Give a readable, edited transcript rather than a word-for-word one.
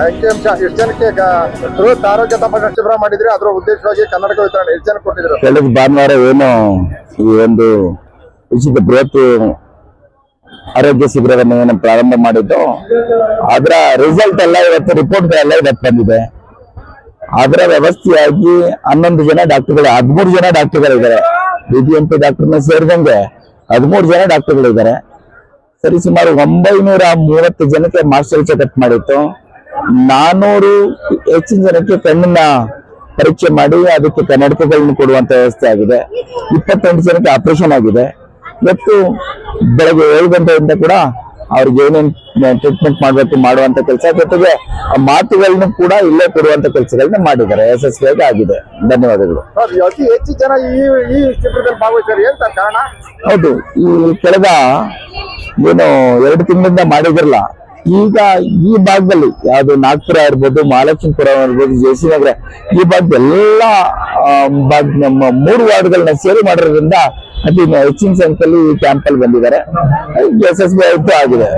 ಅಂಕಿಅಂಶ ಎಷ್ಟು ಜನಕ್ಕೆ ಬೃಹತ್ ಆರೋಗ್ಯ ತಪಾಸಣಾ ಶಿಬಿರ ಮಾಡಿದ್ರೆ ಅದರ ಉದ್ದೇಶವಾಗಿ ಕನ್ನಡಕ ವಿತರಣೆ ಎಷ್ಟು ಜನ ಕೊಟ್ಟಿದ್ರು? ಕಳೆದ ಭಾನುವಾರ ಏನು ಈ ಒಂದು ಉಚಿತ ಬೃಹತ್ ಆರೋಗ್ಯ ಶಿಬಿರವನ್ನು ಏನು ಪ್ರಾರಂಭ ಮಾಡಿದ್ದು ಅದರ ರಿಸಲ್ಟ್ ಎಲ್ಲ ಇವತ್ತು ರಿಪೋರ್ಟ್ ಎಲ್ಲ ಇವತ್ತು ಬಂದಿದೆ. ಅದರ ವ್ಯವಸ್ಥೆಯಾಗಿ 11 ಜನ ಡಾಕ್ಟರ್ಗಳು 13 ಜನ ಡಾಕ್ಟರ್ಗಳಿದ್ದಾರೆ. BBMP ಡಾಕ್ಟರ್ನ ಸೇರಿದಂಗೆ 13 ಜನ ಡಾಕ್ಟರ್ಗಳಿದ್ದಾರೆ. ಸರಿ ಸುಮಾರು 930 ಜನಕ್ಕೆ ಮಾಸ್ಟರ್ ಚೆಕಪ್ ಮಾಡಿತ್ತು. 400 ಹೆಚ್ಚಿನ ಜನಕ್ಕೆ ಕಣ್ಣಿನ ಪರೀಕ್ಷೆ ಮಾಡಿ ಅದಕ್ಕೆ ಕನ್ನಡಕಗಳನ್ನು ಕೊಡುವಂತ ವ್ಯವಸ್ಥೆ ಆಗಿದೆ. 28 ಜನಕ್ಕೆ ಆಪರೇಷನ್ ಆಗಿದೆ. ಇವತ್ತು ಬೆಳಗ್ಗೆ 7 ಗಂಟೆಯಿಂದ ಕೂಡ ಅವ್ರಿಗೆ ಏನೇನ್ ಟ್ರೀಟ್ಮೆಂಟ್ ಮಾಡ್ಬೇಕು ಮಾಡುವಂತ ಕೆಲಸ, ಜೊತೆಗೆ ಮಾತುಗಳನ್ನು ಕೂಡ ಇಲ್ಲೇ ಕೊಡುವಂತ ಕೆಲಸಗಳನ್ನ ಮಾಡಿದ್ದಾರೆ. ಯಶಸ್ವಿಯಾಗಿ ಆಗಿದೆ. ಧನ್ಯವಾದಗಳು. ಅತಿ ಹೆಚ್ಚು ಜನ ಈ ಶಿಬಿರದಲ್ಲಿ ಭಾಗವಹಿಸ್ತಾರೆ ಏನ್ ಸರ್ ಕಾರಣ? ಹೌದು, ಈ ಕಳೆದ ಏನು 2 ತಿಂಗಳಿಂದ ಮಾಡಿದ್ರಲ್ಲ, ಈಗ ಈ ಭಾಗದಲ್ಲಿ ಯಾವ್ದು ನಾಗ್ಪುರ ಇರ್ಬೋದು, ಮಹಾಲಕ್ಷ್ಮೀಪುರ ಇರ್ಬೋದು, JC ನಗರ ಈ ಭಾಗದ ಎಲ್ಲಾ ನಮ್ಮ 3 ವಾರ್ಡ್ಗಳನ್ನ ಸೇರಿ ಮಾಡಿರೋದ್ರಿಂದ ಅತಿ ಹೆಚ್ಚಿನ ಸಂಖ್ಯೆಯಲ್ಲಿ ಈ ಕ್ಯಾಂಪ್ ಅಲ್ಲಿ ಬಂದಿದ್ದಾರೆ. ಯಶಸ್ವಿ ಆಗಿದೆ.